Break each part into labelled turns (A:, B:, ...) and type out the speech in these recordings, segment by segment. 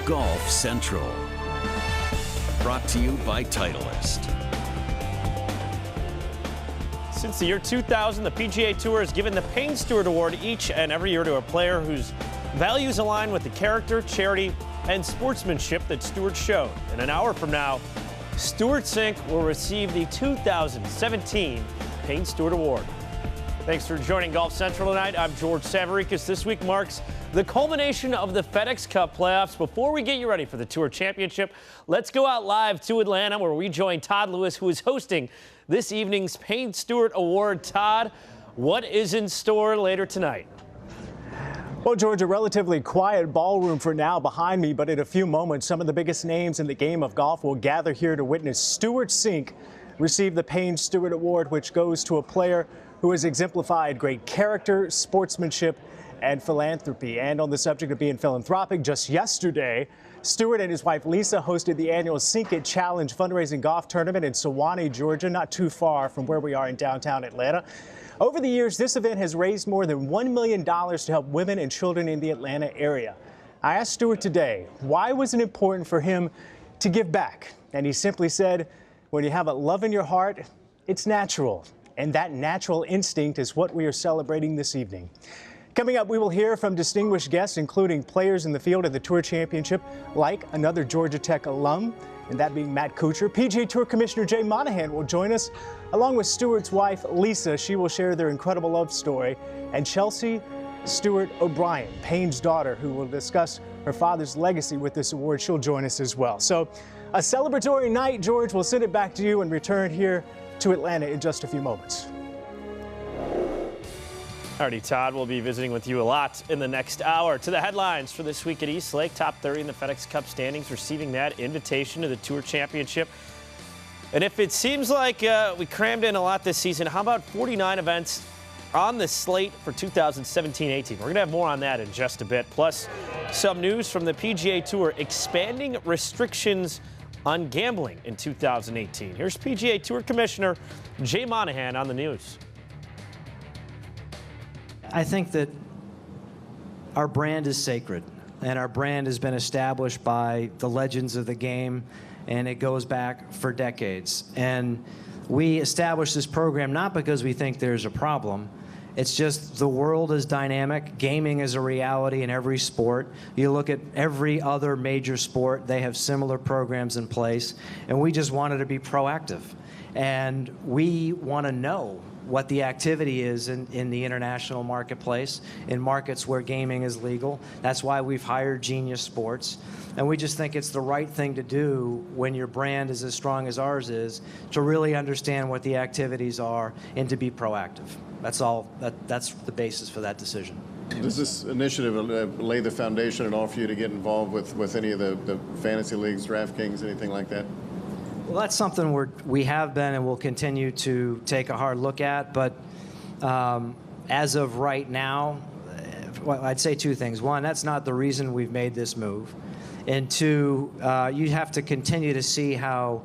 A: Golf Central. Brought to you by Titleist.
B: Since the year 2000, the PGA Tour has given the Payne Stewart Award each and every year to a player whose values align with the character, charity, and sportsmanship that Stewart showed. In an hour from now, Stewart Cink will receive the 2017 Payne Stewart Award. Thanks for joining Golf Central tonight. I'm George Savaricas. This week marks the culmination of the FedEx Cup playoffs. Before we get you ready for the Tour Championship, let's go out live to Atlanta, where we join Todd Lewis, who is hosting this evening's Payne Stewart Award. Todd, what is in store later tonight?
C: Well, George, a relatively quiet ballroom for now behind me, but in a few moments, some of the biggest names in the game of golf will gather here to witness Stewart Cink receive the Payne Stewart Award, which goes to a player who has exemplified great character, sportsmanship, and philanthropy. And on the subject of being philanthropic, just yesterday, Stewart and his wife Lisa hosted the annual Cink It Challenge fundraising golf tournament in Sewanee, Georgia, not too far from where we are in downtown Atlanta. Over the years, this event has raised more than $1 million to help women and children in the Atlanta area. I asked Stewart today, why was it important for him to give back? And he simply said, when you have a love in your heart, it's natural. And that natural instinct is what we are celebrating this evening. Coming up, we will hear from distinguished guests, including players in the field of the Tour Championship, like another Georgia Tech alum, and that being Matt Kuchar. PGA Tour Commissioner Jay Monahan will join us, along with Stewart's wife, Lisa. She will share their incredible love story. And Chelsea Stewart O'Brien, Payne's daughter, who will discuss her father's legacy with this award. She'll join us as well. So a celebratory night, George. We'll send it back to you and return here to Atlanta in just a few moments.
B: Alrighty, Todd, we'll be visiting with you a lot in the next hour. To the headlines for this week at East Lake. Top 30 in the FedEx Cup standings, receiving that invitation to the Tour Championship. And if it seems like we crammed in a lot this season, how about 49 events on the slate for 2017-18? We're going to have more on that in just a bit. Plus, some news from the PGA Tour expanding restrictions on gambling in 2018. Here's PGA Tour Commissioner Jay Monahan on the news.
D: I think that our brand is sacred, and our brand has been established by the legends of the game, and it goes back for decades. And we established this program not because we think there's a problem. It's just the world is dynamic. Gaming is a reality in every sport. You look at every other major sport, they have similar programs in place, and we just wanted to be proactive. And we want to know what the activity is in the international marketplace, in markets where gaming is legal. That's why we've hired Genius Sports. And we just think it's the right thing to do when your brand is as strong as ours is, to really understand what the activities are and to be proactive. That's all. That's the basis for that decision.
E: Does this initiative lay the foundation at all for you to get involved with any of the fantasy leagues, DraftKings, anything like that?
D: Well, that's something we have been and will continue to take a hard look at. But as of right now, well, I'd say two things. One, that's not the reason we've made this move. And two, you have to continue to see how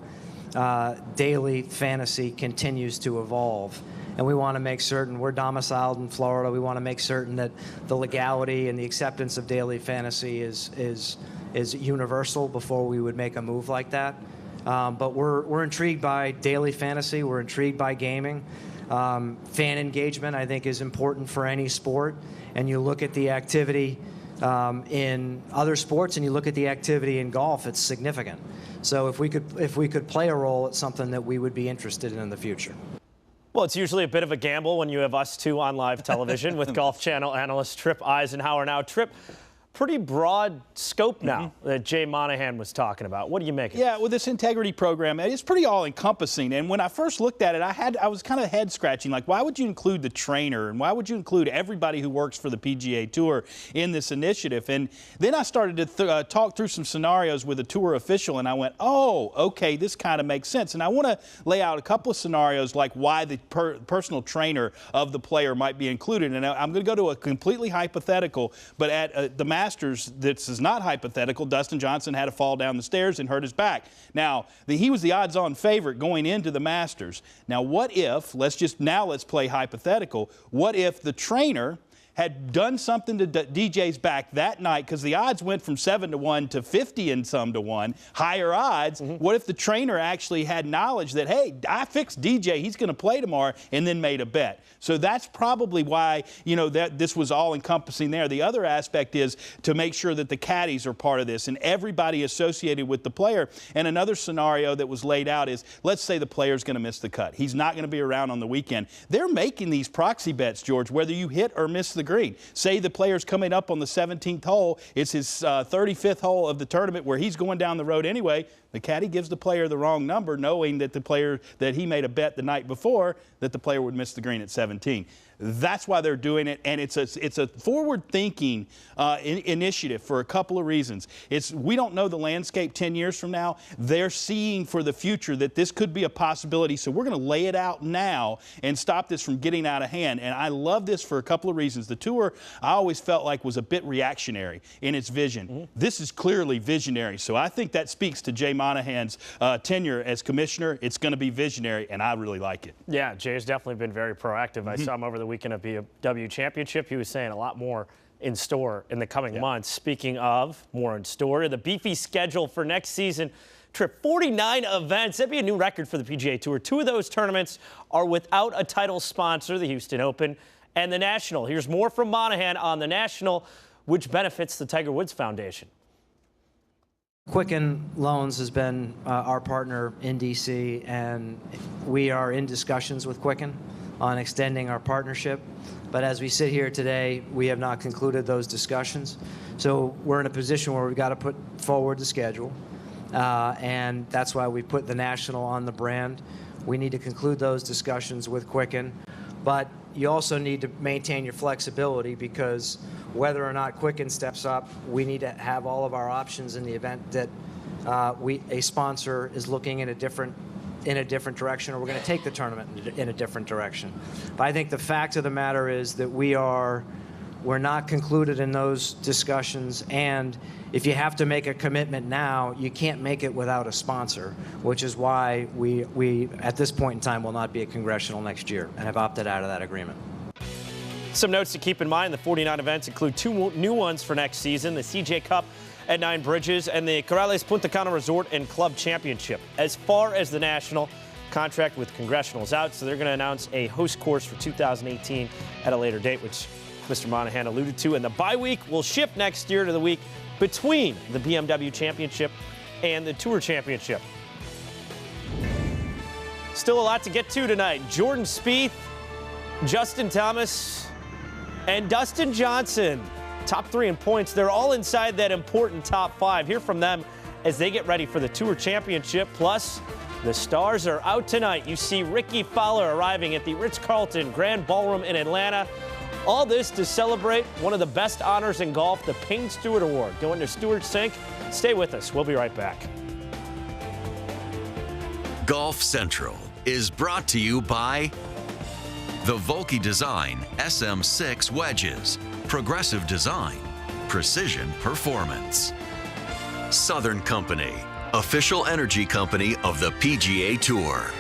D: daily fantasy continues to evolve. And we want to make certain we're domiciled in Florida. We want to make certain that the legality and the acceptance of daily fantasy is universal before we would make a move like that. But we're intrigued by daily fantasy. We're intrigued by gaming. Fan engagement, I think, is important for any sport. And you look at the activity in other sports, and you look at the activity in golf, it's significant. So if we could play a role, it's something that we would be interested in the future.
B: Well, it's usually a bit of a gamble when you have us two on live television with Golf Channel analyst Tripp Eisenhower. Now, Tripp, pretty broad scope now that Jay Monahan was talking about. What do you make of it?
F: Yeah, well, this integrity program, it's pretty all-encompassing. And when I first looked at it, I was kind of head-scratching, like, why would you include the trainer? And why would you include everybody who works for the PGA Tour in this initiative? And then I started to talk through some scenarios with a tour official, and I went, oh, okay, this kind of makes sense. And I want to lay out a couple of scenarios like why the personal trainer of the player might be included. And I'm going to go to a completely hypothetical, but at the Masters, this is not hypothetical. Dustin Johnson had to fall down the stairs and hurt his back. Now, he was the odds-on favorite going into the Masters. Now, what if, let's play hypothetical, what if the trainer had done something to DJ's back that night, because the odds went from 7-1 to 50 and some to 1, higher odds. What if the trainer actually had knowledge that, hey, I fixed DJ, he's going to play tomorrow, and then made a bet? So that's probably why, you know, that this was all encompassing there. The other aspect is to make sure that the caddies are part of this and everybody associated with the player. And another scenario that was laid out is, let's say the player's going to miss the cut. He's not going to be around on the weekend. They're making these proxy bets, George, whether you hit or miss the green. Say the player's coming up on the 17th hole. It's his 35th hole of the tournament where he's going down the road anyway. The caddy gives the player the wrong number, knowing that the player, that he made a bet the night before that the player would miss the green at 17. That's why they're doing it, and it's a forward-thinking initiative for a couple of reasons. We don't know the landscape 10 years from now. They're seeing for the future that this could be a possibility, so we're going to lay it out now and stop this from getting out of hand. And I love this for a couple of reasons. The tour, I always felt like, was a bit reactionary in its vision. This is clearly visionary, so I think that speaks to Jay Monahan's tenure as commissioner. It's going to be visionary, and I really like it.
B: Yeah, Jay has definitely been very proactive. I saw him over the weekend at BMW Championship. He was saying a lot more in store in the coming months. Speaking of more in store, the beefy schedule for next season. Trip 49 events. That'd be a new record for the PGA Tour. 2 of those tournaments are without a title sponsor, the Houston Open and the National. Here's more from Monahan on the National, which benefits the Tiger Woods Foundation.
D: Quicken Loans has been our partner in D.C., and we are in discussions with Quicken on extending our partnership. But as we sit here today, we have not concluded those discussions. So we're in a position where we've got to put forward the schedule, and that's why we put the National on the brand. We need to conclude those discussions with Quicken, but you also need to maintain your flexibility, because whether or not Quicken steps up, we need to have all of our options in the event that a sponsor is looking in a different direction, or we're going to take the tournament in a different direction. But I think the fact of the matter is that we're not concluded in those discussions, and if you have to make a commitment now, you can't make it without a sponsor, which is why we at this point in time will not be a congressional next year and have opted out of that agreement.
B: Some notes to keep in mind: the 49 events include 2 new ones for next season, the CJ Cup at 9 Bridges and the Corrales Punta Cana Resort and Club Championship. As far as the National, contract with Congressional is out, so they're going to announce a host course for 2018 at a later date, which Mr. Monahan alluded to. And the bye week will shift next year to the week between the BMW Championship and the Tour Championship. Still a lot to get to tonight. Jordan Spieth, Justin Thomas, and Dustin Johnson. Top 3 in points. They're all inside that important top 5. Hear from them as they get ready for the Tour Championship. Plus, the stars are out tonight. You see Ricky Fowler arriving at the Ritz-Carlton Grand Ballroom in Atlanta. All this to celebrate one of the best honors in golf, the Payne Stewart Award, going to Stewart Cink. Stay with us. We'll be right back.
A: Golf Central is brought to you by the Volkey Design SM6 wedges. Progressive design, precision performance. Southern Company, official energy company of the PGA Tour.